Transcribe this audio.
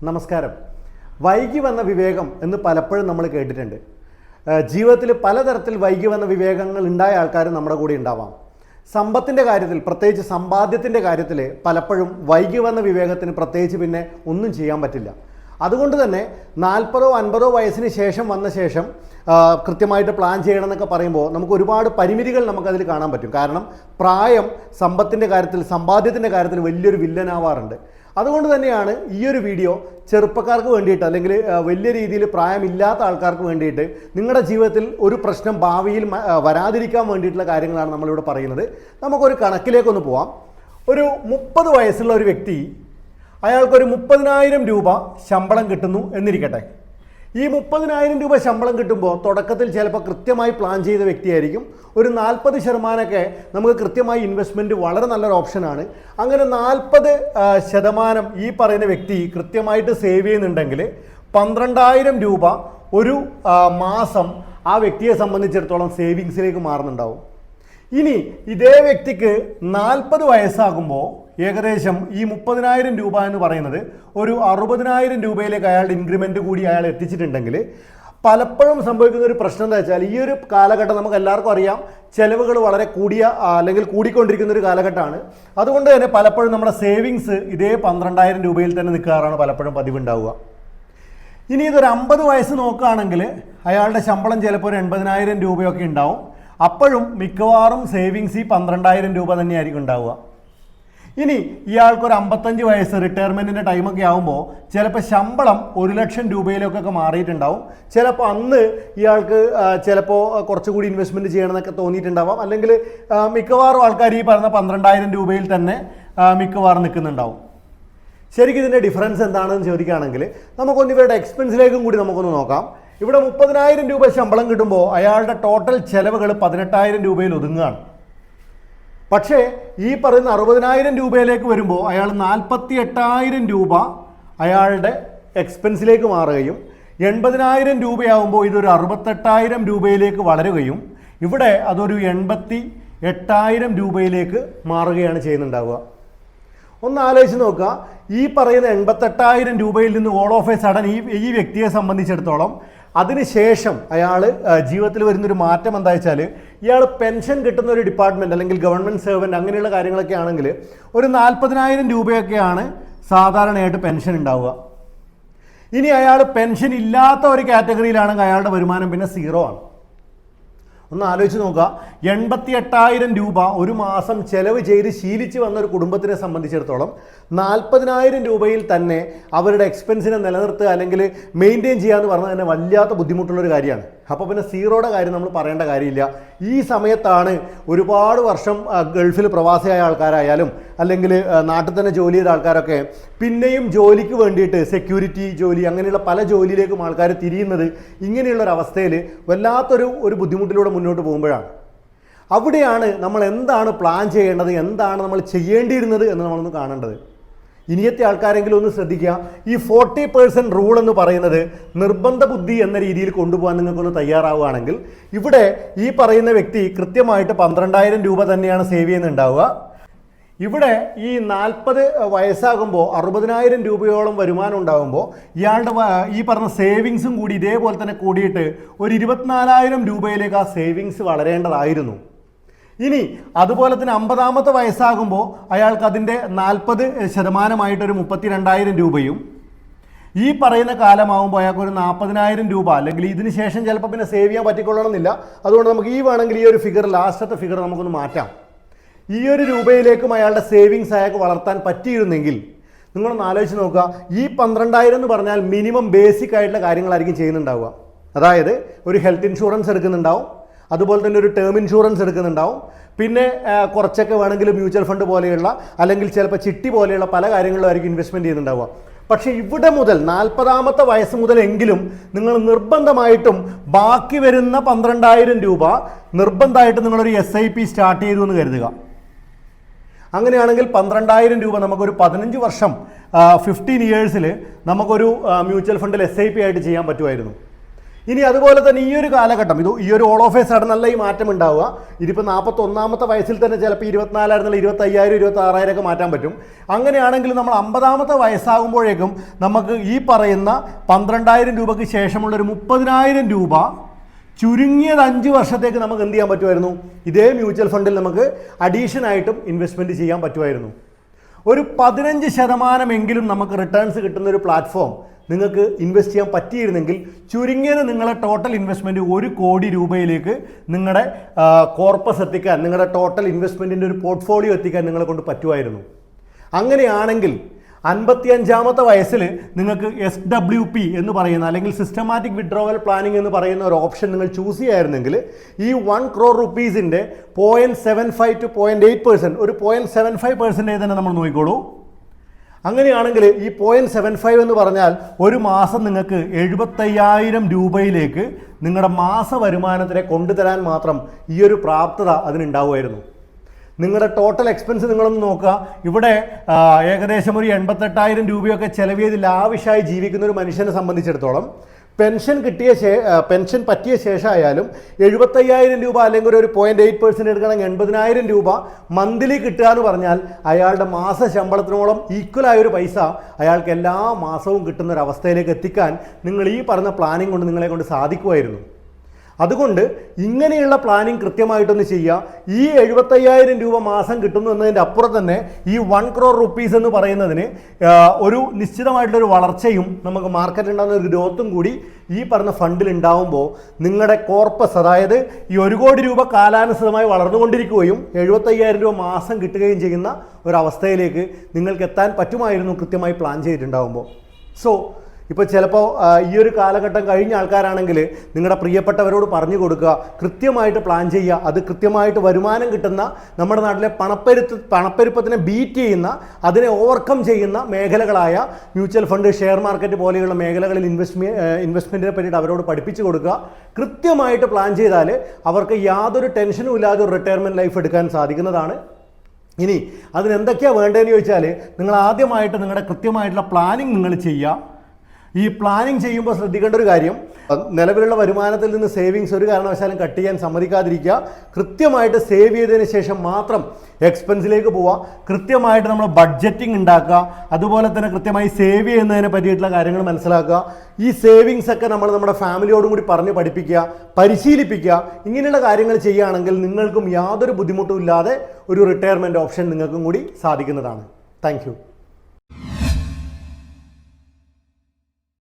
നമസ്കാരം. വൈകി വന്ന വിവേകം എന്ന് പലപ്പോഴും നമ്മൾ കേട്ടിട്ടുണ്ട്. ജീവിതത്തിൽ പലതരത്തിൽ വൈകി വന്ന വിവേകങ്ങൾ ഉണ്ടായ ആൾക്കാരും നമ്മുടെ കൂടെ ഉണ്ടാവാം. സമ്പത്തിൻ്റെ കാര്യത്തിൽ, പ്രത്യേകിച്ച് സമ്പാദ്യത്തിൻ്റെ കാര്യത്തിൽ പലപ്പോഴും വൈകി വന്ന വിവേകത്തിന് പ്രത്യേകിച്ച് പിന്നെ ഒന്നും ചെയ്യാൻ പറ്റില്ല. അതുകൊണ്ട് തന്നെ 40-ഓ 50-ഓ വയസ്സിന് ശേഷം വന്ന ശേഷം കൃത്യമായിട്ട് പ്ലാൻ ചെയ്യണം എന്നൊക്കെ പറയുമ്പോൾ നമുക്ക് ഒരുപാട് പരിമിതികൾ നമുക്കതിൽ കാണാൻ പറ്റും. കാരണം പ്രായം സമ്പത്തിൻ്റെ കാര്യത്തിൽ, സമ്പാദ്യത്തിൻ്റെ കാര്യത്തിൽ വലിയൊരു വില്ലനാവാറുണ്ട്. അതുകൊണ്ട് തന്നെയാണ് ഈ ഒരു വീഡിയോ ചെറുപ്പക്കാർക്ക് വേണ്ടിയിട്ട്, അല്ലെങ്കിൽ വലിയ രീതിയിൽ പ്രായമില്ലാത്ത ആൾക്കാർക്ക് വേണ്ടിയിട്ട്, നിങ്ങളുടെ ജീവിതത്തിൽ ഒരു പ്രശ്നം ഭാവിയിൽ വരാതിരിക്കാൻ വേണ്ടിയിട്ടുള്ള കാര്യങ്ങളാണ് നമ്മളിവിടെ പറയുന്നത്. നമുക്കൊരു കണക്കിലേക്കൊന്ന് പോവാം. ഒരു 30 വയസ്സുള്ള ഒരു വ്യക്തി, അയാൾക്കൊരു 30,000 രൂപ ശമ്പളം കിട്ടുന്നു എന്നിരിക്കട്ടെ. ഈ 30,000 രൂപ ശമ്പളം കിട്ടുമ്പോൾ തുടക്കത്തിൽ ചിലപ്പോൾ കൃത്യമായി പ്ലാൻ ചെയ്ത വ്യക്തിയായിരിക്കും. ഒരു 40% നമുക്ക് കൃത്യമായി ഇൻവെസ്റ്റ്മെൻറ്റ് വളരെ നല്ലൊരു ഓപ്ഷനാണ്. അങ്ങനെ 40% ഈ പറയുന്ന വ്യക്തി കൃത്യമായിട്ട് സേവ് ചെയ്യുന്നുണ്ടെങ്കിൽ 12,000 രൂപ ഒരു മാസം ആ വ്യക്തിയെ സംബന്ധിച്ചിടത്തോളം സേവിങ്സിലേക്ക് മാറുന്നുണ്ടാവും. ഇനി ഇതേ വ്യക്തിക്ക് 40 വയസ്സാകുമ്പോൾ ഏകദേശം ഈ 30,000 രൂപ എന്ന് പറയുന്നത് ഒരു 60,000 രൂപയിലേക്ക് അയാളുടെ ഇൻക്രിമെൻറ്റ് കൂടി അയാൾ എത്തിച്ചിട്ടുണ്ടെങ്കിൽ പലപ്പോഴും സംഭവിക്കുന്ന ഒരു പ്രശ്നം എന്താ വെച്ചാൽ, ഈ ഒരു കാലഘട്ടം നമുക്ക് എല്ലാവർക്കും അറിയാം, ചെലവുകൾ വളരെ കൂടിയ അല്ലെങ്കിൽ കൂടിക്കൊണ്ടിരിക്കുന്ന ഒരു കാലഘട്ടമാണ്. അതുകൊണ്ട് തന്നെ പലപ്പോഴും നമ്മുടെ സേവിങ്സ് ഇതേ 12,000 രൂപയിൽ തന്നെ നിൽക്കാറാണ് പലപ്പോഴും പതിവുണ്ടാവുക. ഇനി ഇതൊരു 50 വയസ്സ് നോക്കുകയാണെങ്കിൽ അയാളുടെ ശമ്പളം ചിലപ്പോൾ ഒരു 80,000 രൂപയൊക്കെ ഉണ്ടാവും. അപ്പോഴും മിക്കവാറും സേവിങ്സ് ഈ 12,000 രൂപ തന്നെയായിരിക്കും ഉണ്ടാവുക. ഇനി ഇയാൾക്കൊരു 55 വയസ്സ് റിട്ടയർമെൻറ്റിൻ്റെ ടൈമൊക്കെ ആകുമ്പോൾ ചിലപ്പോൾ ശമ്പളം 1,00,000 രൂപയിലേക്കൊക്കെ മാറിയിട്ടുണ്ടാവും. ചിലപ്പോൾ അന്ന് ഇയാൾക്ക് ചിലപ്പോൾ കുറച്ചുകൂടി ഇൻവെസ്റ്റ്മെൻറ്റ് ചെയ്യണമെന്നൊക്കെ തോന്നിയിട്ടുണ്ടാവാം. അല്ലെങ്കിൽ മിക്കവാറും ആൾക്കാർ ഈ പറഞ്ഞ 12,000 രൂപയിൽ തന്നെ മിക്കവാറും നിൽക്കുന്നുണ്ടാവും. ശരിക്കും ഇതിൻ്റെ ഡിഫറൻസ് എന്താണെന്ന് ചോദിക്കുകയാണെങ്കിൽ നമുക്കൊന്ന് ഇവരുടെ എക്സ്പെൻസിലേക്കും കൂടി നമുക്കൊന്ന് നോക്കാം. ഇവിടെ 30,000 രൂപ ശമ്പളം കിട്ടുമ്പോൾ അയാളുടെ ടോട്ടൽ ചെലവുകൾ 18,000 രൂപയിൽ ഒതുങ്ങുകയാണ്. പക്ഷേ ഈ പറയുന്ന 60,000 രൂപയിലേക്ക് വരുമ്പോൾ അയാൾ 48,000 രൂപ അയാളുടെ എക്സ്പെൻസിലേക്ക് മാറുകയും 80,000 രൂപയാകുമ്പോൾ ഇതൊരു 68,000 രൂപയിലേക്ക് വളരുകയും ഇവിടെ അതൊരു 88,000 രൂപയിലേക്ക് മാറുകയാണ് ചെയ്യുന്നുണ്ടാവുക. ഒന്ന് ആലോചിച്ച് നോക്കുക. ഈ പറയുന്ന 88,000 രൂപയിൽ നിന്ന് ഓൾ ഓഫ് എ സഡൻ ഈ വ്യക്തിയെ സംബന്ധിച്ചിടത്തോളം അതിനുശേഷം അയാൾ ജീവിതത്തിൽ വരുന്നൊരു മാറ്റം എന്താ വെച്ചാൽ, ഇയാൾ പെൻഷൻ കിട്ടുന്ന ഒരു ഡിപ്പാർട്ട്മെൻറ്റ് അല്ലെങ്കിൽ ഗവൺമെൻറ് സെർവൻറ്റ് അങ്ങനെയുള്ള കാര്യങ്ങളൊക്കെ ആണെങ്കിൽ ഒരു 40,000 രൂപയൊക്കെയാണ് സാധാരണയായിട്ട് പെൻഷൻ ഉണ്ടാവുക. ഇനി അയാൾ പെൻഷൻ ഇല്ലാത്ത ഒരു കാറ്റഗറിയിലാണെങ്കിൽ അയാളുടെ വരുമാനം പിന്നെ 0 ആണ്. ഒന്ന് ആലോചിച്ച് നോക്കുക. 88,000 രൂപ ഒരു മാസം ചെലവ് ചെയ്ത് ശീലിച്ച് വന്ന ഒരു കുടുംബത്തിനെ സംബന്ധിച്ചിടത്തോളം 40,000 രൂപയിൽ തന്നെ അവരുടെ എക്സ്പെൻസിനെ നിലനിർത്തുക അല്ലെങ്കിൽ മെയിൻറ്റെയിൻ ചെയ്യുക എന്ന് പറഞ്ഞാൽ തന്നെ വല്ലാത്ത ബുദ്ധിമുട്ടുള്ളൊരു കാര്യമാണ്. അപ്പോൾ പിന്നെ 0യുടെ കാര്യം നമ്മൾ പറയേണ്ട കാര്യമില്ല. ഈ സമയത്താണ് ഒരുപാട് വർഷം ഗൾഫിൽ പ്രവാസിയായ ആൾക്കാരായാലും അല്ലെങ്കിൽ നാട്ടിൽ തന്നെ ജോലി ചെയ്ത ആൾക്കാരൊക്കെ പിന്നെയും ജോലിക്ക് വേണ്ടിയിട്ട് സെക്യൂരിറ്റി ജോലി അങ്ങനെയുള്ള പല ജോലിയിലേക്കും ആൾക്കാർ തിരിയുന്നത്. ഇങ്ങനെയുള്ളൊരവസ്ഥയിൽ വല്ലാത്തൊരു ബുദ്ധിമുട്ടിലൂടെ മുന്നോട്ട് പോകുമ്പോഴാണ്. അവിടെയാണ് നമ്മൾ എന്താണ് പ്ലാൻ ചെയ്യേണ്ടത്, എന്താണ് നമ്മൾ ചെയ്യേണ്ടിയിരുന്നത് എന്ന് നമ്മളൊന്ന് കാണേണ്ടത്. ഇനിയത്തെ ആൾക്കാരെങ്കിലും ഒന്ന് ശ്രദ്ധിക്കുക. ഈ 40% റൂൾ എന്ന് പറയുന്നത് നിർബന്ധ ബുദ്ധി എന്ന രീതിയിൽ കൊണ്ടുപോകാൻ നിങ്ങൾക്കൊന്ന് തയ്യാറാവുകയാണെങ്കിൽ ഇവിടെ ഈ പറയുന്ന വ്യക്തി കൃത്യമായിട്ട് 12,000 രൂപ തന്നെയാണ് സേവ് ചെയ്യുന്നുണ്ടാവുക. ഇവിടെ ഈ 40 വയസ്സാകുമ്പോൾ 60,000 രൂപയോളം വരുമാനം ഉണ്ടാകുമ്പോൾ ഇയാളുടെ ഈ പറഞ്ഞ സേവിങ്സും കൂടി ഇതേപോലെ തന്നെ കൂടിയിട്ട് ഒരു 24,000 രൂപയിലേക്ക് ആ സേവിങ്സ് വളരേണ്ടതായിരുന്നു. ഇനി അതുപോലെ തന്നെ 50-ാമത്തെ വയസ്സാകുമ്പോൾ അയാൾക്ക് അതിൻ്റെ 40% 32,000 രൂപയും ഈ പറയുന്ന കാലമാകുമ്പോൾ അയാൾക്ക് ഒരു 40,000 രൂപ അല്ലെങ്കിൽ ഇതിന് ശേഷം ചിലപ്പോൾ പിന്നെ സേവ് ചെയ്യാൻ പറ്റിക്കൊള്ളണമെന്നില്ല. അതുകൊണ്ട് നമുക്ക് ഈ വേണമെങ്കിൽ ഈ ഒരു ഫിഗർ, ലാസ്റ്റത്തെ ഫിഗർ നമുക്കൊന്ന് മാറ്റാം. ഈ ഒരു രൂപയിലേക്കും അയാളുടെ സേവിങ്സ് അയാൾക്ക് വളർത്താൻ പറ്റിയിരുന്നെങ്കിൽ നിങ്ങളൊന്ന് ആലോചിച്ച് നോക്കുക. ഈ 12,000 എന്ന് പറഞ്ഞാൽ മിനിമം ബേസിക് ആയിട്ടുള്ള കാര്യങ്ങളായിരിക്കും ചെയ്യുന്നുണ്ടാവുക. അതായത് ഒരു ഹെൽത്ത് ഇൻഷുറൻസ് എടുക്കുന്നുണ്ടാവും, അതുപോലെ തന്നെ ഒരു ടേം ഇൻഷുറൻസ് എടുക്കുന്നുണ്ടാവും, പിന്നെ കുറച്ചൊക്കെ വേണമെങ്കിൽ മ്യൂച്വൽ ഫണ്ട് പോലെയുള്ള അല്ലെങ്കിൽ ചിലപ്പോൾ ചിട്ടി പോലെയുള്ള പല കാര്യങ്ങളിലായിരിക്കും ഇൻവെസ്റ്റ്മെൻറ്റ് ചെയ്യുന്നുണ്ടാവുക. പക്ഷേ ഇവിടെ മുതൽ 40-ാമത്തെ വയസ്സ് മുതലെങ്കിലും നിങ്ങൾ നിർബന്ധമായിട്ടും ബാക്കി വരുന്ന 12,000 രൂപ നിർബന്ധമായിട്ട് നിങ്ങളൊരു SIP സ്റ്റാർട്ട് ചെയ്തു എന്ന് കരുതുക. അങ്ങനെയാണെങ്കിൽ 12,000 രൂപ നമുക്കൊരു 15 വർഷം 15 ഇയേഴ്സിൽ നമുക്കൊരു മ്യൂച്വൽ ഫണ്ടിൽ SIP ആയിട്ട് ചെയ്യാൻ പറ്റുമായിരുന്നു. ഇനി അതുപോലെ തന്നെ ഈ ഒരു കാലഘട്ടം ഈ ഒരു ഓൾ ഓഫ് എ സഡൻ നല്ല ഈ മാറ്റം ഉണ്ടാവുക. ഇതിപ്പോൾ 41ാമത്തെ വയസ്സിൽ തന്നെ ചിലപ്പോൾ 24,000 25,000 26,000 ഒക്കെ മാറ്റാൻ പറ്റും. അങ്ങനെയാണെങ്കിൽ നമ്മൾ 50ാമത്തെ വയസ്സാകുമ്പോഴേക്കും നമുക്ക് ഈ പറയുന്ന 12,000 രൂപയ്ക്ക് ശേഷമുള്ളൊരു 30,000 രൂപ ചുരുങ്ങിയത് 5 വർഷത്തേക്ക് നമുക്ക് എന്ത് ചെയ്യാൻ പറ്റുമായിരുന്നു? ഇതേ മ്യൂച്വൽ ഫണ്ടിൽ നമുക്ക് അഡീഷനായിട്ടും ഇൻവെസ്റ്റ്മെൻറ്റ് ചെയ്യാൻ പറ്റുമായിരുന്നു. ഒരു 15% നമുക്ക് റിട്ടേൺസ് കിട്ടുന്ന ഒരു പ്ലാറ്റ്ഫോം നിങ്ങൾക്ക് ഇൻവെസ്റ്റ് ചെയ്യാൻ പറ്റിയിരുന്നെങ്കിൽ ചുരുങ്ങിയത് നിങ്ങളെ ടോട്ടൽ ഇൻവെസ്റ്റ്മെൻറ്റ് 1 കോടി രൂപയിലേക്ക് നിങ്ങളുടെ കോർപ്പസ് എത്തിക്കാൻ, നിങ്ങളുടെ ടോട്ടൽ ഇൻവെസ്റ്റ്മെൻറ്റിൻ്റെ ഒരു പോർട്ട്ഫോളിയോ എത്തിക്കാൻ നിങ്ങളെ കൊണ്ട് പറ്റുമായിരുന്നു. അങ്ങനെയാണെങ്കിൽ 55ാമത്തെ വയസ്സിൽ നിങ്ങൾക്ക് SWP എന്ന് പറയുന്ന അല്ലെങ്കിൽ സിസ്റ്റമാറ്റിക് വിഡ്രോവൽ പ്ലാനിംഗ് എന്ന് പറയുന്ന ഒരു ഓപ്ഷൻ നിങ്ങൾ ചൂസ് ചെയ്യായിരുന്നെങ്കിൽ ഈ 1 crore റുപ്പീസിൻ്റെ 0.75 to 0.8%, ഒരു 0.75% തന്നെ നമ്മൾ നോക്കിക്കോളൂ. അങ്ങനെയാണെങ്കിൽ ഈ 0.75 എന്ന് പറഞ്ഞാൽ ഒരു മാസം നിങ്ങൾക്ക് 75,000 രൂപയിലേക്ക് നിങ്ങളുടെ മാസ വരുമാനത്തിനെ കൊണ്ടുതരാൻ മാത്രം ഈ ഒരു പ്രാപ്തത അതിനുണ്ടാവുമായിരുന്നു. നിങ്ങളുടെ ടോട്ടൽ എക്സ്പെൻസ് നിങ്ങളൊന്ന് നോക്കുക. ഇവിടെ ഏകദേശം ഒരു 88,000 രൂപയൊക്കെ ചെലവ് ചെയ്ത് ലാവിഷായി ജീവിക്കുന്ന ഒരു മനുഷ്യനെ സംബന്ധിച്ചിടത്തോളം പെൻഷൻ പറ്റിയ ശേഷമായാലും 75,000 രൂപ അല്ലെങ്കിൽ ഒരു 0.8% എടുക്കണമെങ്കിൽ 80,000 രൂപ മന്ത്ലി കിട്ടുക എന്ന് പറഞ്ഞാൽ അയാളുടെ മാസ ശമ്പളത്തിനോളം ഈക്വലായൊരു പൈസ അയാൾക്ക് എല്ലാ മാസവും കിട്ടുന്ന ഒരു അവസ്ഥയിലേക്ക് എത്തിക്കാൻ നിങ്ങൾ ഈ പറഞ്ഞ പ്ലാനിങ് കൊണ്ട് നിങ്ങളെ കൊണ്ട് സാധിക്കുമായിരുന്നു. അതുകൊണ്ട് ഇങ്ങനെയുള്ള പ്ലാനിങ് കൃത്യമായിട്ടൊന്ന് ചെയ്യുക. ഈ 75,000 രൂപ മാസം കിട്ടുന്നു എന്നതിൻ്റെ അപ്പുറം തന്നെ ഈ 1 crore റുപ്പീസ് എന്ന് പറയുന്നതിന് ഒരു നിശ്ചിതമായിട്ടുള്ളൊരു വളർച്ചയും നമുക്ക് മാർക്കറ്റ് ഉണ്ടാകുന്ന ഒരു ഗ്രോത്തും കൂടി ഈ പറഞ്ഞ ഫണ്ടിൽ ഉണ്ടാവുമ്പോൾ നിങ്ങളുടെ കോർപ്പസ്, അതായത് ഈ 1 കോടി രൂപ കാലാനുസൃതമായി വളർന്നുകൊണ്ടിരിക്കുകയും 75,000 രൂപ മാസം കിട്ടുകയും ചെയ്യുന്ന ഒരവസ്ഥയിലേക്ക് നിങ്ങൾക്ക് എത്താൻ പറ്റുമായിരുന്നു കൃത്യമായി പ്ലാൻ ചെയ്തിട്ടുണ്ടാകുമ്പോൾ. സോ ഇപ്പോൾ ചിലപ്പോൾ ഈ ഒരു കാലഘട്ടം കഴിഞ്ഞ ആൾക്കാരാണെങ്കിൽ നിങ്ങളുടെ പ്രിയപ്പെട്ടവരോട് പറഞ്ഞു കൊടുക്കുക, കൃത്യമായിട്ട് പ്ലാൻ ചെയ്യുക. അത് കൃത്യമായിട്ട് വരുമാനം കിട്ടുന്ന, നമ്മുടെ നാട്ടിലെ പണപ്പെരുപ്പത്തിനെ ബീറ്റ് ചെയ്യുന്ന, അതിനെ ഓവർകം ചെയ്യുന്ന മേഖലകളായ മ്യൂച്വൽ ഫണ്ട്, ഷെയർ മാർക്കറ്റ് പോലെയുള്ള മേഖലകളിൽ ഇൻവെസ്റ്റ്മെൻറ്റിനെ പറ്റിയിട്ട് അവരോട് പഠിപ്പിച്ചു കൊടുക്കുക. കൃത്യമായിട്ട് പ്ലാൻ ചെയ്താൽ അവർക്ക് യാതൊരു ടെൻഷനും ഇല്ലാതെ ഒരു റിട്ടയർമെൻറ്റ് ലൈഫ് എടുക്കാൻ സാധിക്കുന്നതാണ്. ഇനി അതിനെന്തൊക്കെയാണ് വേണ്ടതെന്ന് ചോദിച്ചാൽ നിങ്ങൾ ആദ്യമായിട്ട് നിങ്ങളുടെ കൃത്യമായിട്ടുള്ള പ്ലാനിങ് നിങ്ങൾ ചെയ്യുക. ഈ പ്ലാനിങ് ചെയ്യുമ്പോൾ ശ്രദ്ധിക്കേണ്ട ഒരു കാര്യം, നിലവിലുള്ള വരുമാനത്തിൽ നിന്ന് സേവിങ്സ് ഒരു കാരണവശാലും കട്ട് ചെയ്യാൻ സമ്മതിക്കാതിരിക്കുക. കൃത്യമായിട്ട് സേവ് ചെയ്തതിന് ശേഷം മാത്രം എക്സ്പെൻസിലേക്ക് പോവുക. കൃത്യമായിട്ട് നമ്മൾ ബഡ്ജറ്റിംഗ് ഉണ്ടാക്കുക. അതുപോലെ തന്നെ കൃത്യമായി സേവ് ചെയ്യുന്നതിനെ പറ്റിയിട്ടുള്ള കാര്യങ്ങൾ മനസ്സിലാക്കുക. ഈ സേവിങ്സ് ഒക്കെ നമ്മൾ നമ്മുടെ ഫാമിലിയോടും കൂടി പറഞ്ഞ് പഠിപ്പിക്കുക, പരിശീലിപ്പിക്കുക. ഇങ്ങനെയുള്ള കാര്യങ്ങൾ ചെയ്യുകയാണെങ്കിൽ നിങ്ങൾക്കും യാതൊരു ബുദ്ധിമുട്ടും ഇല്ലാതെ ഒരു റിട്ടയർമെൻറ്റ് ഓപ്ഷൻ നിങ്ങൾക്കും കൂടി സാധിക്കുന്നതാണ്. താങ്ക്